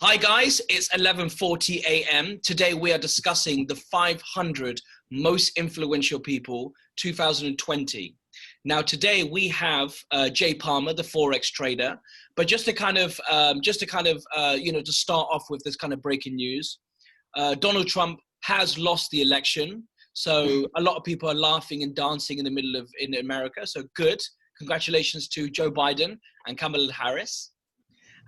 Hi guys, it's 11:40 a.m. Today we are discussing the 500 most influential people 2020. Now today we have Jay Palmer, the Forex trader. But just to to start off with this kind of breaking news, Donald Trump has lost the election. So a lot of people are laughing and dancing in America. So good. Congratulations to Joe Biden and Kamala Harris.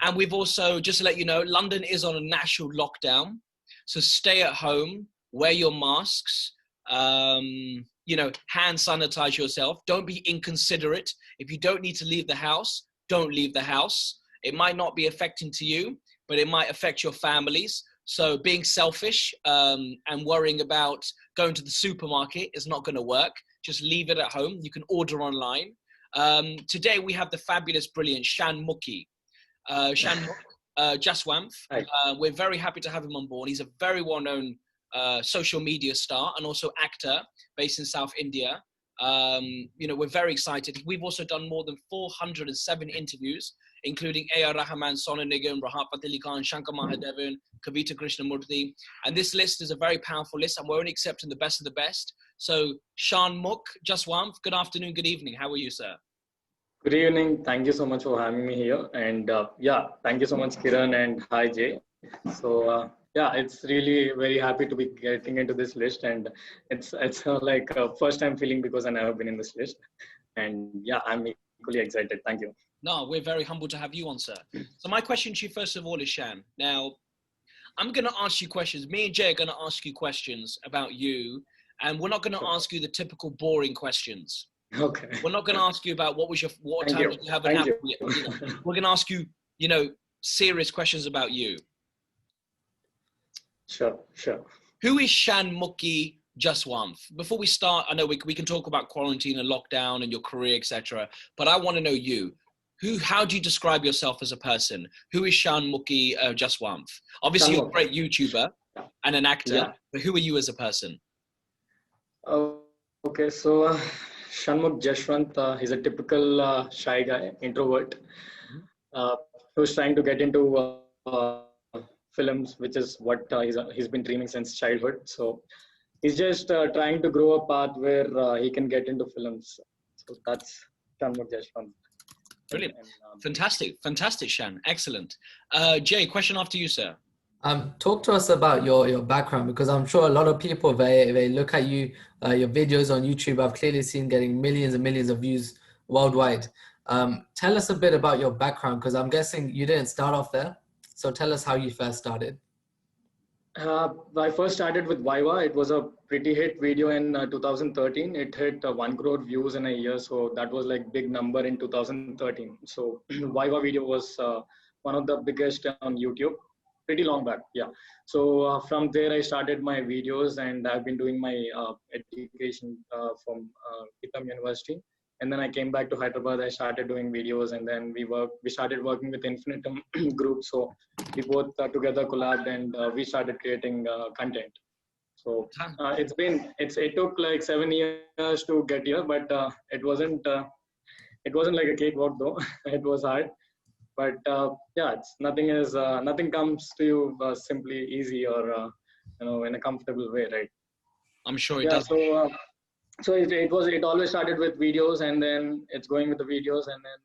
And we've also, just to let you know, London is on a national lockdown. So stay at home, wear your masks, hand sanitize yourself. Don't be inconsiderate. If you don't need to leave the house, don't leave the house. It might not be affecting to you, but it might affect your families. So being selfish and worrying about going to the supermarket is not going to work. Just leave it at home. You can order online. Today we have the fabulous, brilliant shanmuk. Shanmuk, Jaswamth. We're very happy to have him on board. He's a very well-known social media star and also actor based in South India. We're very excited. We've also done more than 407 interviews, including A.R. Rahman, Sonu Nigam, Rahat Fateh Khan, Shankar Mahadevan, Kavita Krishnamurthy. And this list is a very powerful list, and we're only accepting the best of the best. So, Shanmuk, Jaswamth, good afternoon, good evening. How are you, sir? Good evening. Thank you so much for having me here. And thank you so much, Kiran, and hi, Jay. So it's really very happy to be getting into this list, and it's like a first time feeling because I never been in this list. And yeah, I'm equally excited. Thank you. No, we're very humbled to have you on, sir. So my question to you, first of all, is Shan. Now, I'm going to ask you questions. Me and Jay are going to ask you questions about you, and we're not going to ask you the typical boring questions. Okay. We're not going to ask you about what time did you have an apple. We're going to ask you, serious questions about you. Sure. Who is Shanmuk Jaswamth? Before we start, I know we can talk about quarantine and lockdown and your career, etc. But I want to know you. How do you describe yourself as a person? Who is Shanmuk Jaswamth? Obviously, you're a great YouTuber and an actor, but who are you as a person? Okay, so Shanmuk Jaswant, he's a typical shy guy, introvert, who's trying to get into films, which is what he's been dreaming since childhood. So he's just trying to grow a path where he can get into films. So that's Shanmuk Jaswant. Brilliant. Fantastic, Shan. Excellent. Jay, question after you, sir. Talk to us about your background, because I'm sure a lot of people, they look at you, your videos on YouTube, I've clearly seen getting millions and millions of views worldwide. Tell us a bit about your background, because I'm guessing you didn't start off there. So tell us how you first started. I first started with Viva. It was a pretty hit video in 2013. It hit 1 crore views in a year. So that was like big number in 2013. So Viva video was one of the biggest on YouTube. Pretty long back, yeah. So from there I started my videos, and I've been doing my education from Kiran University, and then I came back to Hyderabad. I started doing videos, and then we started working with Infinitum Group. So we both together collabed, and we started creating content. So it took like 7 years to get here, but it wasn't like a cakewalk though. It was hard. But nothing comes to you simply easy or in a comfortable way, right? I'm sure it does. So it always started with videos, and then it's going with the videos, and then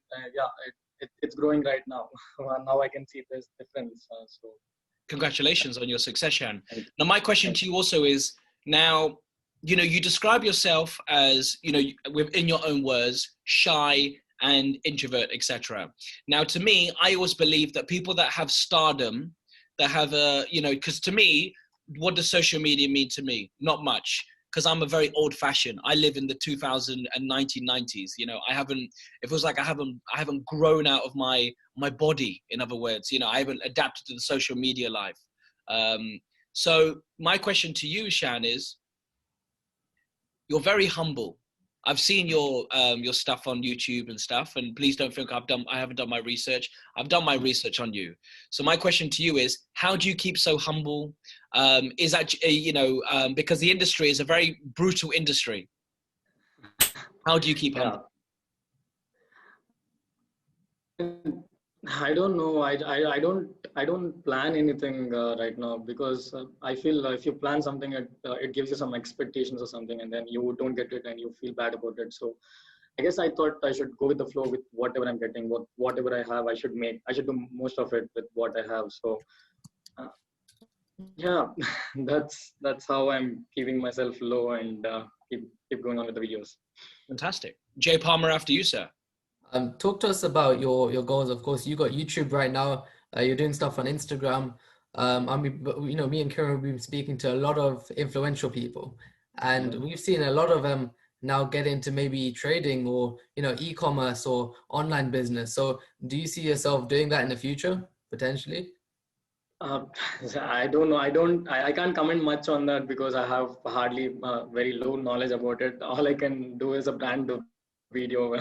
it's growing right now. Now I can see this difference. So congratulations on your success, Shan. Now my question to you also is, now you describe yourself as within your own words, shy and introvert, etc. Now, to me, I always believe that people that have stardom, that have because to me, what does social media mean to me? Not much, because I'm a very old-fashioned. I live in the 2000 and 1990s. It feels like I haven't grown out of my body. In other words, I haven't adapted to the social media life. So my question to you, Shan, is, you're very humble. I've seen your stuff on YouTube and stuff, and please don't think I haven't done my research. I've done my research on you. So my question to you is, how do you keep so humble? Is that because the industry is a very brutal industry? How do you keep humble? I don't know. I don't plan anything right now because I feel if you plan something, it gives you some expectations or something, and then you don't get it and you feel bad about it. So I guess I thought I should go with the flow with whatever I'm getting, whatever I have, I should make. I should do most of it with what I have. So uh, yeah, that's how I'm keeping myself low and keep going on with the videos. Fantastic. Jay Palmer, after you, sir. Talk to us about your goals. Of course, you got YouTube right now. You're doing stuff on Instagram. I mean, you know, me and Kiran have been speaking to a lot of influential people, and we've seen a lot of them now get into maybe trading or e-commerce or online business. So, do you see yourself doing that in the future potentially? Uh, I don't know. I can't comment much on that because I have hardly very low knowledge about it. All I can do is a brand video.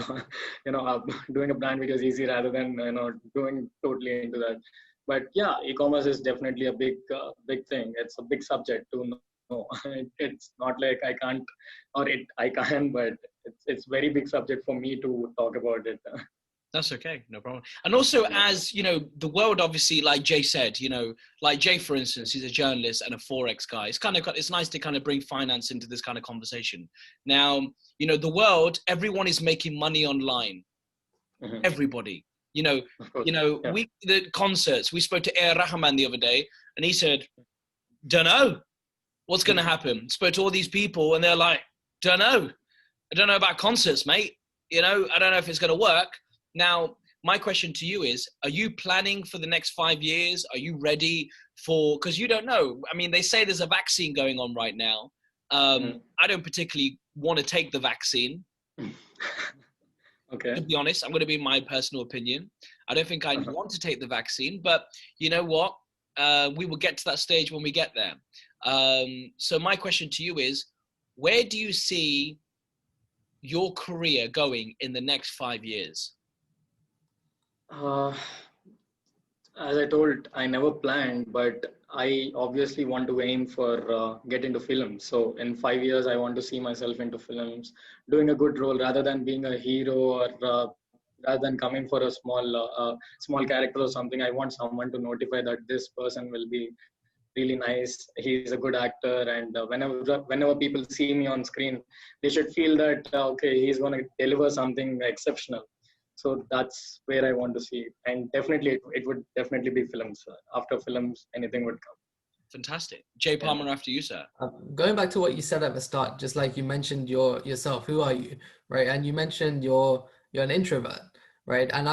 Doing a brand video is easy rather than doing totally into that. But yeah, e-commerce is definitely a big thing. It's a big subject to know. It's not like I can't I can, but it's very big subject for me to talk about it. That's okay, no problem. And also, as you know, the world obviously, like Jay said, like Jay, for instance, he's a journalist and a forex guy. It's nice to kind of bring finance into this kind of conversation. Now, the world, everyone is making money online. Mhm. Everybody, Of course. Yeah. the concerts. We spoke to Air Rahman the other day, and he said, "Don't know what's going to happen." Spoke to all these people, and they're like, "Don't know. I don't know about concerts, mate. I don't know if it's going to work." Now, my question to you is, are you planning for the next 5 years? Are you ready because you don't know. I mean, they say there's a vaccine going on right now. I don't particularly want to take the vaccine. Okay. To be honest, I'm going to be my personal opinion. I don't think I want to take the vaccine, but you know what? We will get to that stage when we get there. So my question to you is, where do you see your career going in the next 5 years? Uh, as I told, I never planned, but I obviously want to aim for get into films. So in 5 years, I want to see myself into films, doing a good role rather than being a hero or rather than coming for a small character or something. I want someone to notify that this person will be really nice. He's a good actor, and whenever people see me on screen, they should feel that okay, he's going to deliver something exceptional. So that's where I want to see it. And definitely it would definitely be films. After films, anything would come. Fantastic. Jay Palmer, after you, sir. Going back to what you said at the start, just like you mentioned yourself, who are you, right? And you mentioned you're an introvert, right? And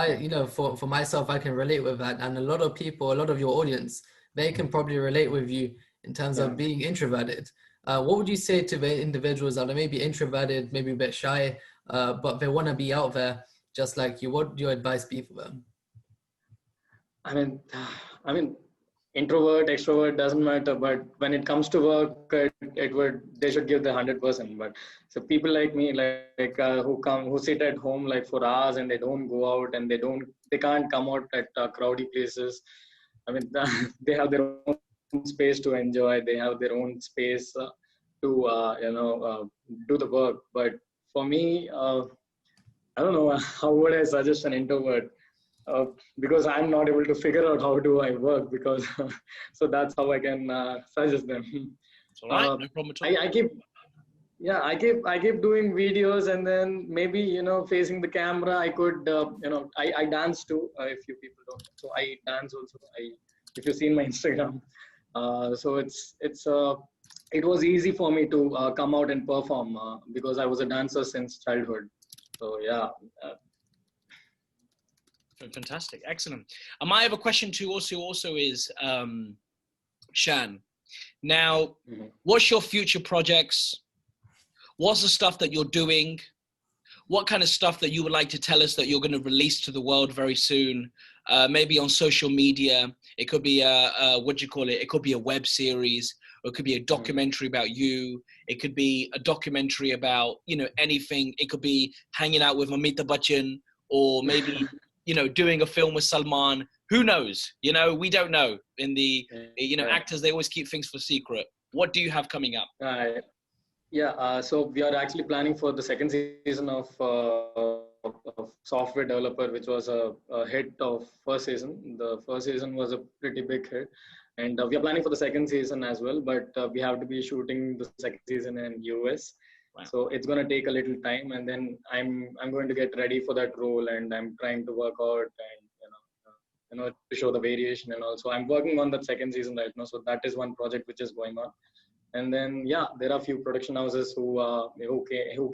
for myself, I can relate with that. And a lot of people, a lot of your audience, they can probably relate with you in terms of being introverted. What would you say to the individuals that are maybe introverted, maybe a bit shy, but they want to be out there just like you? What would your advice be for them? I mean, I mean, introvert, extrovert doesn't matter. But when it comes to work, they should give the 100%. But so people like me, who sit at home like for hours and they don't go out and they can't come out at crowdy places. I mean, they have their own space to enjoy. They have their own space to do the work. But for me, I don't know how would I suggest an introvert because I'm not able to figure out how do I work because so that's how I can suggest them. It's all right, no problem at all. I keep doing videos and then maybe facing the camera. I could I dance too. If you people don't, so I dance also. If you see in my Instagram, so it was easy for me to come out and perform because I was a dancer since childhood. So yeah. Fantastic, excellent. I have a question to also is Shan. Now, what's your future projects? What's the stuff that you're doing? What kind of stuff that you would like to tell us that you're going to release to the world very soon? Maybe on social media. It could be it could be a web series, or it could be a documentary about you. It could be a documentary about anything. It could be hanging out with Amitabh Bachchan, or maybe doing a film with Salman. Who knows? We don't know. In the actors, they always keep things for secret. What do you have coming up? So we are actually planning for the second season of software developer, which was a hit of first season. The first season was a pretty big hit, and we are planning for the second season as well. But we have to be shooting the second season in US, Wow. so it's gonna take a little time. And then I'm going to get ready for that role, and I'm trying to work out and to show the variation. And also I'm working on that second season right now, so that is one project which is going on. And then there are a few production houses who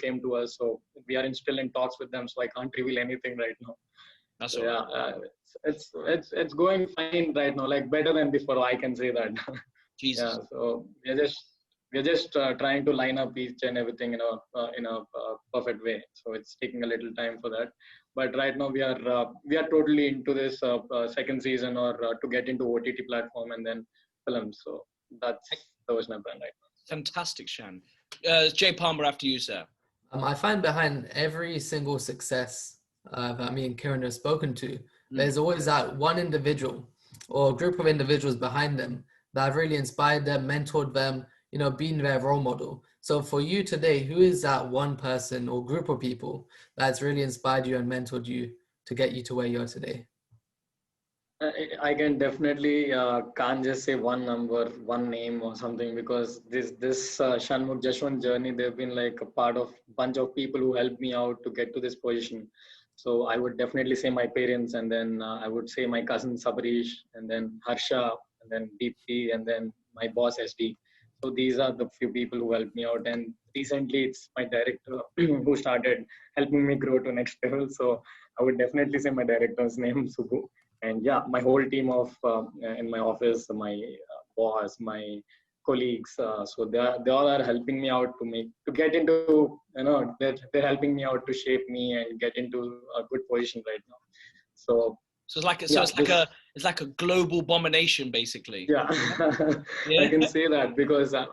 came to us, so we are still in talks with them, so I can't reveal anything right now. That's So, all right. it's going fine right now, like better than before, I can say that. Jesus. Yeah, so we're just trying to line up each and everything in a perfect way, so it's taking a little time for that. But right now we are totally into this second season, or to get into OTT platform and then films. So that's the version I'm right now. Fantastic, Shan. Jay Palmer, after you, sir. I find behind every single success that me and Kiran have spoken to, there's always that one individual or a group of individuals behind them that have really inspired them, mentored them, been their role model. So for you today, who is that one person or group of people that's really inspired you and mentored you to get you to where you are today? I can definitely can't just say one number, one name or something, because this Shanmuk Jaswamth journey, they've been like a part of bunch of people who helped me out to get to this position. So I would definitely say my parents, and then I would say my cousin Sabarish, and then Harsha, and then Deepthi, and then my boss SD. So these are the few people who helped me out. And recently it's my director who started helping me grow to next level. So I would definitely say my director's name, Subbu. And my whole team of in my office, my boss, my colleagues, so they all are helping me out to get into, they're helping me out to shape me and get into a good position right now. So it's like a global abomination, basically. Yeah, I can say that, because I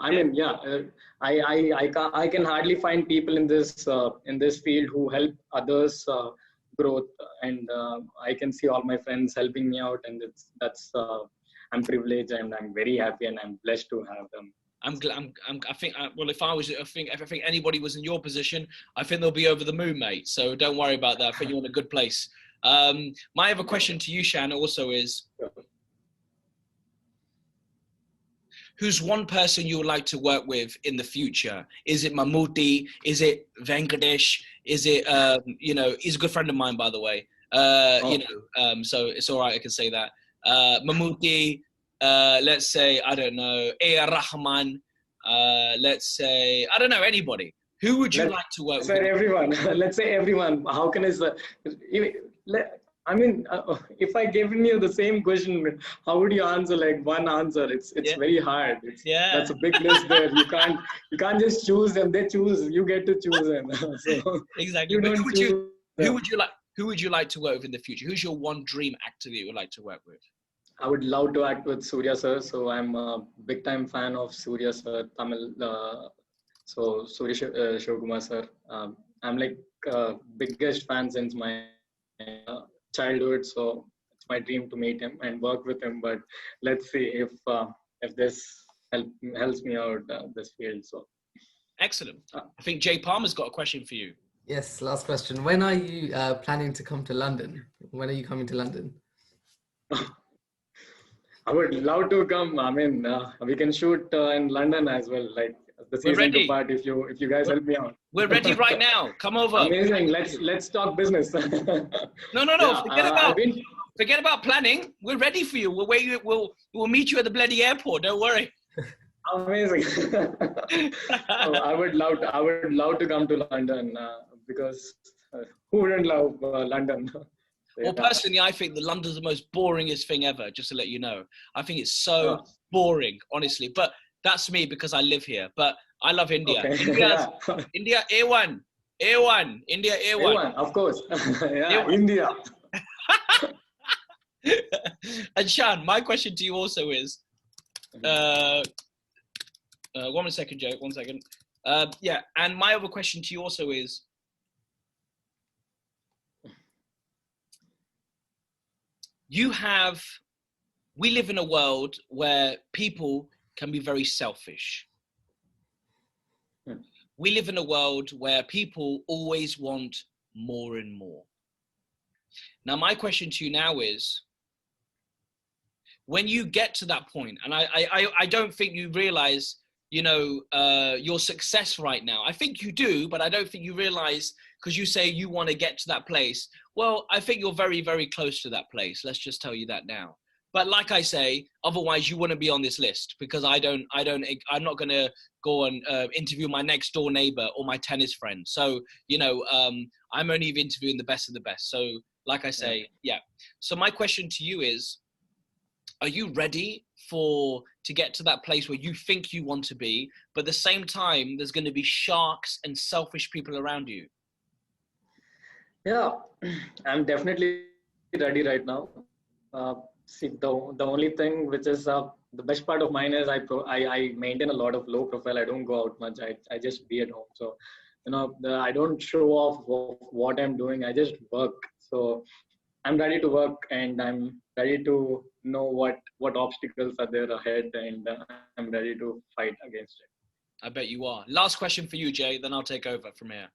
can hardly find people in this field who help others growth, and I can see all my friends helping me out, and I'm privileged, and I'm very happy, and I'm blessed to have them. If anybody was in your position, I think they'll be over the moon, mate. So don't worry about that. I think you're in a good place. My other question to you, Shan, also is, who's one person you would like to work with in the future? Is it Mammootty? Is it Venkatesh? Is it, he's a good friend of mine, by the way. So it's all right, I can say that. Mammootty, let's say, I don't know, A.R. Rahman, let's say, I don't know, anybody. Who would you like to work with? Everyone. Let's say everyone. How can I say? If I given you the same question, how would you answer like one answer? It's very hard. That's a big list there. You can't just choose them. They choose. You get to choose them. So exactly. Who would you like to work with in the future? Who's your one dream actor that you would like to work with? I would love to act with Surya sir. So I'm a big time fan of Surya sir, Tamil. So Surya Shivakumar sir. I'm like biggest fan since my childhood, so it's my dream to meet him and work with him. But let's see if this helps me out this field. So excellent. I think Jay Palmer's got a question for you. Yes, last question. When are you planning to come to London? When are you coming to London? I would love to come. I mean, we can shoot in London as well, like the season 2 part, if you guys help me out. We're ready right now. Come over. Amazing. Let's talk business. No. Forget about planning. We're ready for you. We'll meet you at the bloody airport. Don't worry. Amazing. I would love to come to London, because who wouldn't love London? Well, personally, I think that London's the most boringest thing ever, just to let you know. I think it's so boring, honestly. But that's me because I live here. But I love India. Okay. India A1. India A1. A1, of course. India. And Shan, my question to you also is, one second, Joe, 1 second. And my other question to you also is, we live in a world where people can be very selfish. We live in a world where people always want more and more. Now, my question to you now is, when you get to that point, and I don't think you realize, your success right now. I think you do, but I don't think you realize, because you say you want to get to that place. Well, I think you're very, very close to that place. Let's just tell you that now. But like I say, otherwise you wouldn't be on this list, because I'm not going to go and interview my next door neighbor or my tennis friend. So, I'm only interviewing the best of the best. So like I say, yeah. So my question to you is, are you ready to get to that place where you think you want to be, but at the same time, there's going to be sharks and selfish people around you? Yeah, I'm definitely ready right now. See, the only thing which is the best part of mine is I maintain a lot of low profile. I don't go out much. I just be at home. So, I don't show off of what I'm doing. I just work. So I'm ready to work, and I'm ready to know what obstacles are there ahead, and I'm ready to fight against it. I bet you are. Last question for you, Jay, then I'll take over from here.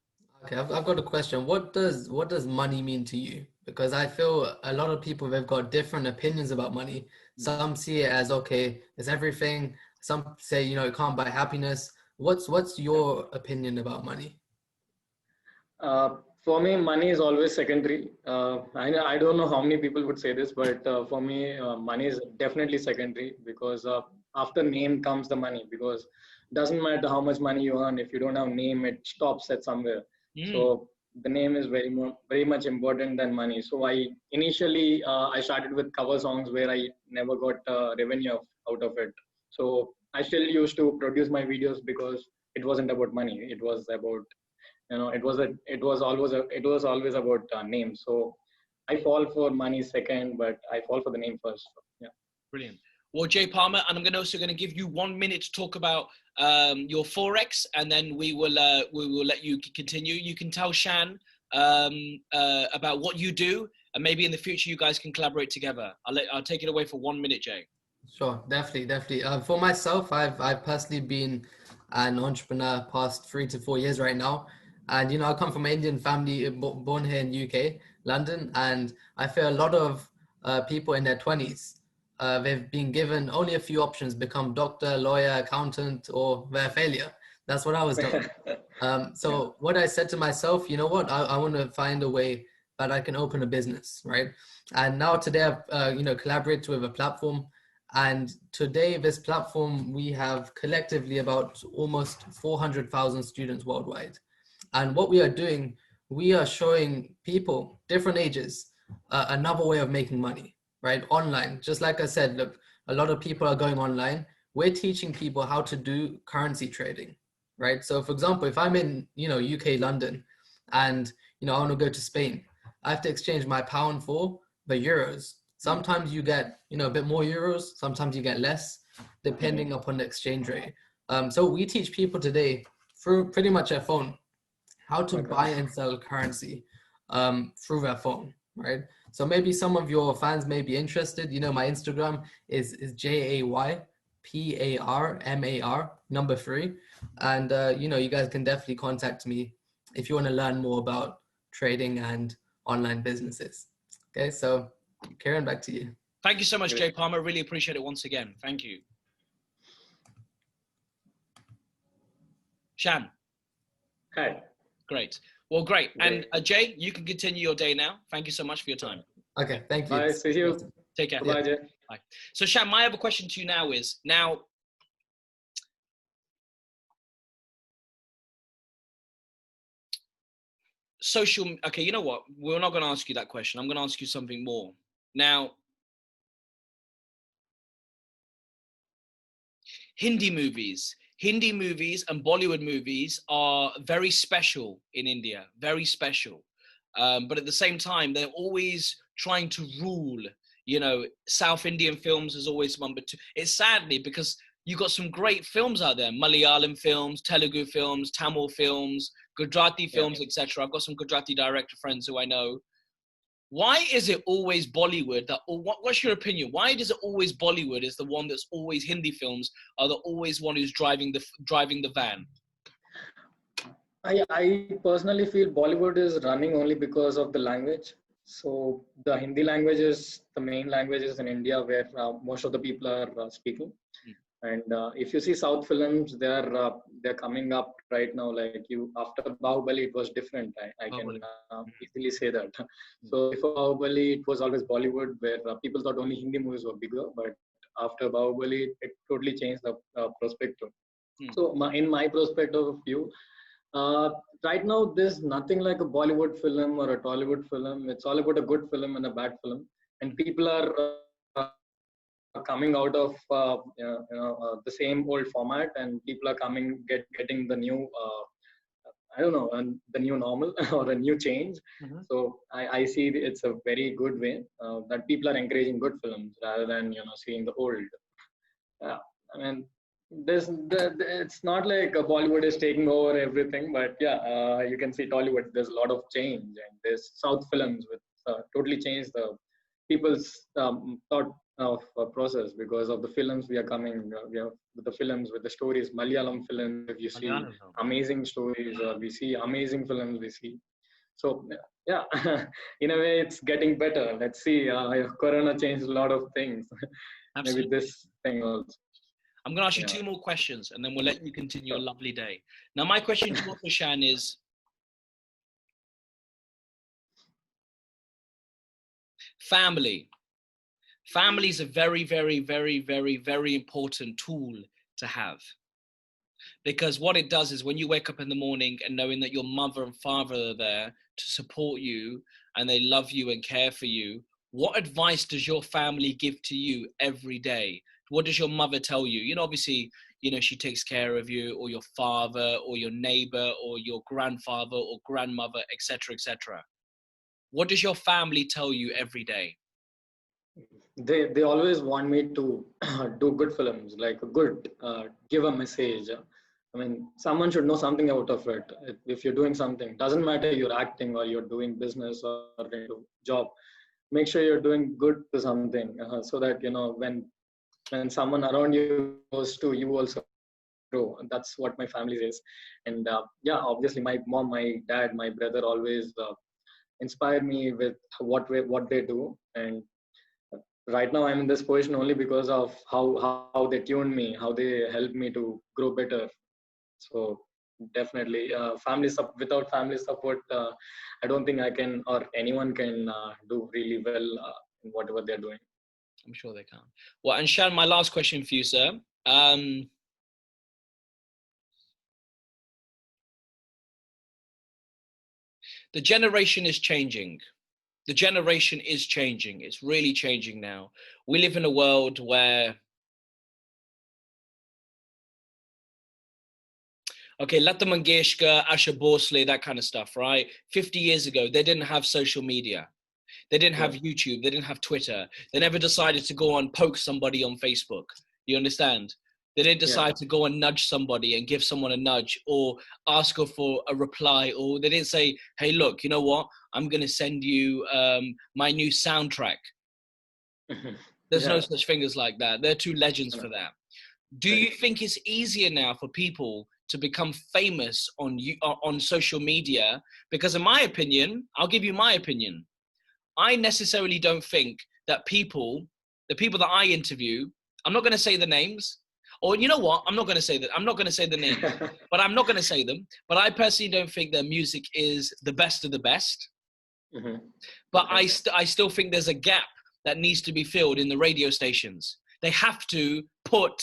Okay, I've got a question. What does money mean to you? Because I feel a lot of people, they've got different opinions about money. Some see it as, okay, it's everything. Some say, it can't buy happiness. What's your opinion about money? For me, money is always secondary. I don't know how many people would say this, but for me, money is definitely secondary, because after name comes the money. Because it doesn't matter how much money you earn, if you don't have name, it stops at somewhere. So the name is very much important than money. So I initially I started with cover songs where I never got revenue out of it. So I still used to produce my videos because it wasn't about money. It was about it was always about name. So I fall for money second, but I fall for the name first. So, yeah. Brilliant. Well, Jay Palmer, and I'm also going to give you 1 minute to talk about your Forex, and then we will let you continue. You can tell Shan about what you do, and maybe in the future you guys can collaborate together. I'll take it away for 1 minute, Jay. Sure, definitely. For myself, I've personally been an entrepreneur past 3 to 4 years right now. And, I come from an Indian family, born here in UK, London. And I feel a lot of people in their 20s, they've been given only a few options: become doctor, lawyer, accountant, or they're a failure. That's what I was done. So what I said to myself, you know what, I want to find a way that I can open a business, right? And now today I've, collaborated with a platform. And today, this platform, we have collectively about almost 400,000 students worldwide. And what we are doing, we are showing people, different ages, another way of making money, right? Online. Just like I said, look, a lot of people are going online. We're teaching people how to do currency trading, right? So for example, if I'm in, UK, London, and, I want to go to Spain, I have to exchange my pound for the euros. Sometimes you get, a bit more euros. Sometimes you get less, depending upon the exchange rate. So we teach people today through pretty much their phone how to buy and sell currency through their phone, right? So maybe some of your fans may be interested. My Instagram is JAYPARMAR 3. And, you guys can definitely contact me if you want to learn more about trading and online businesses. Okay, so Kiran, back to you. Thank you so much, Jay Palmer. Really appreciate it once again. Thank you. Shan. Hi. Great. Well, great. And Jay, you can continue your day now. Thank you so much for your time. Okay, thank you. Bye. See you. Take care. Bye, Jay. Bye. So, Shan, my other question to you now is, okay, you know what? We're not going to ask you that question. I'm going to ask you something more. Now, Hindi movies and Bollywood movies are very special in India, very special. But at the same time, they're always trying to rule. South Indian films is always number two. It's sadly because you've got some great films out there: Malayalam films, Telugu films, Tamil films, Gujarati films, etc. I've got some Gujarati director friends who I know. Why is it always Bollywood what's your opinion? Why is it always Bollywood is the one that's always Hindi films are the always one who's driving the van? I personally feel Bollywood is running only because of the language. So the Hindi language is the main languages in India where most of the people are speaking. Mm. And if you see South films, they're coming up right now. Like you after Bahubali, it was different. I can Probably. easily say that. Mm. So before Bahubali, it was always Bollywood, where people thought only Hindi movies were bigger. But after Bahubali, it totally changed the perspective. Mm. So in my perspective of view, uh, right now, there's nothing like a Bollywood film or a Tollywood film. It's all about a good film and a bad film, and people are coming out of the same old format, and people are getting the new I don't know, the new normal or a new change. Mhm. So I see it's a very good way that people are encouraging good films rather than seeing the old. I mean, it's not like Bollywood is taking over everything, but yeah, you can see Tollywood. There's a lot of change, and there's South films with totally changed the people's thought of process because of the films we are coming. We have with the films with the stories. Malayalam films, if you see Malayalam film. amazing stories, or we see amazing films. We see so yeah, in a way, it's getting better. Let's see. Corona changed a lot of things. Maybe Absolutely. this thing also. I'm going to ask you Yeah. two more questions and then we'll let you continue your Sure. lovely day. Now, my question to you also, Shan, is family. Family is a very, very, very, very, very important tool to have. Because what it does is when you wake up in the morning and knowing that your mother and father are there to support you and they love you and care for you, what advice does your family give to you every day? What does your mother tell you? Obviously, she takes care of you, or your father or your neighbor or your grandfather or grandmother, etc., etc. What does your family tell you every day? They always want me to do good films, like a good give a message. I mean, someone should know something out of it. If you're doing something, doesn't matter you're acting or you're doing business or into job, make sure you're doing good to something so that when someone around you goes to you also grow. That's what my family says. And yeah, obviously my mom, my dad, my brother always inspire me with what they do. And right now I'm in this position only because of how they tuned me, how they helped me to grow better. So definitely without family support, I don't think I can or anyone can do really well in whatever they're doing. I'm sure they can. Well, and Shan, my last question for you, sir. The generation is changing. The generation is changing. It's really changing now. We live in a world where, okay, Lata Mangeshkar, Asha Bhosle, that kind of stuff, right? 50 years ago, they didn't have social media. They didn't have Yeah. YouTube. They didn't have Twitter. They never decided to go and poke somebody on Facebook. You understand? They didn't Yeah. decide to go and nudge somebody and give someone a nudge or ask her for a reply. Or they didn't say, hey, look, you know what? I'm going to send you my new soundtrack. There's no Yeah. such thing as like that. They're two legends No, for that. Do very you true. think it's easier now for people to become famous on social media? Because in my opinion, I'll give you my opinion. I necessarily don't think that the people that I interview, I'm not going to say the names, or you know what? I'm not going to say that. I'm not going to say the names, but I'm not going to say them. But I personally don't think their music is the best of the best. Hmm. But Okay. I still think there's a gap that needs to be filled in the radio stations. They have to put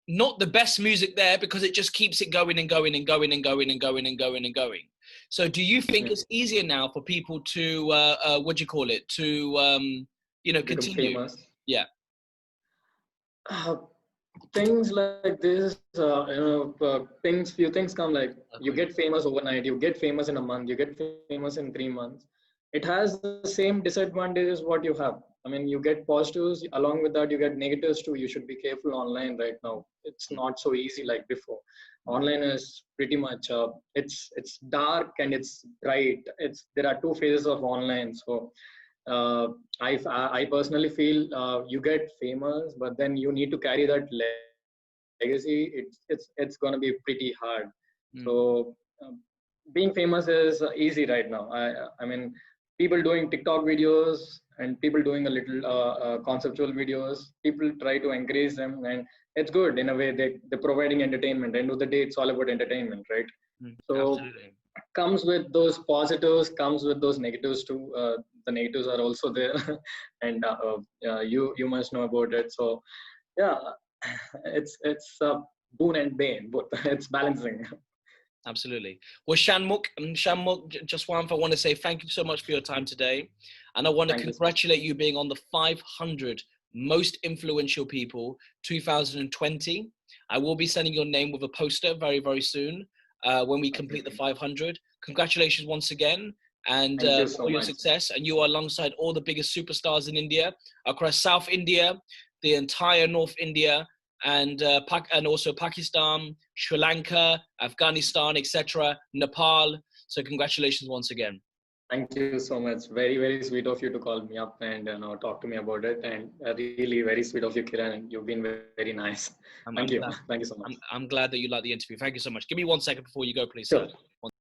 not the best music there because it just keeps it going and going and going and going and going and going and going. So do you think Yeah. it's easier now for people to, what do you call it, to, Become continue? famous. Yeah. uh, Things like this, few things come like you get famous overnight, you get famous in a month, you get famous in 3 months. It has the same disadvantages what you have. I mean, you get positives, along with that you get negatives too. You should be careful online right now. It's not so easy like before. Online is pretty much it's dark and it's bright. There are two phases of online. So uh, I personally feel you get famous, but then you need to carry that legacy. It's going to be pretty hard. So being famous is easy right now. I mean, people doing TikTok videos and people doing a little conceptual videos. People try to encourage them, and it's good in a way. They're providing entertainment. End of the day, it's all about entertainment, right? So Absolutely. comes with those positives, comes with those negatives too. The negatives are also there, and you must know about it. So yeah, it's boon and bane both. It's balancing. Absolutely. Well, Shanmuk, Jaswamth, I want to say thank you so much for your time today. And I want to Thank you. congratulate you being on the 500 most influential people 2020. I will be sending your name with a poster very, very soon when we complete the 500. Congratulations once again. And Thank you so all your much. success. And you are alongside all the biggest superstars in India, across South India, the entire North India, and also Pakistan, Sri Lanka, Afghanistan, etc., Nepal. So congratulations once again. Thank you so much. Very, very sweet of you to call me up and talk to me about it. And really very sweet of you, Kiran. You've been very nice. Thank you. Thank you so much. I'm glad that you liked the interview. Thank you so much. Give me 1 second before you go, please, Sure. sir.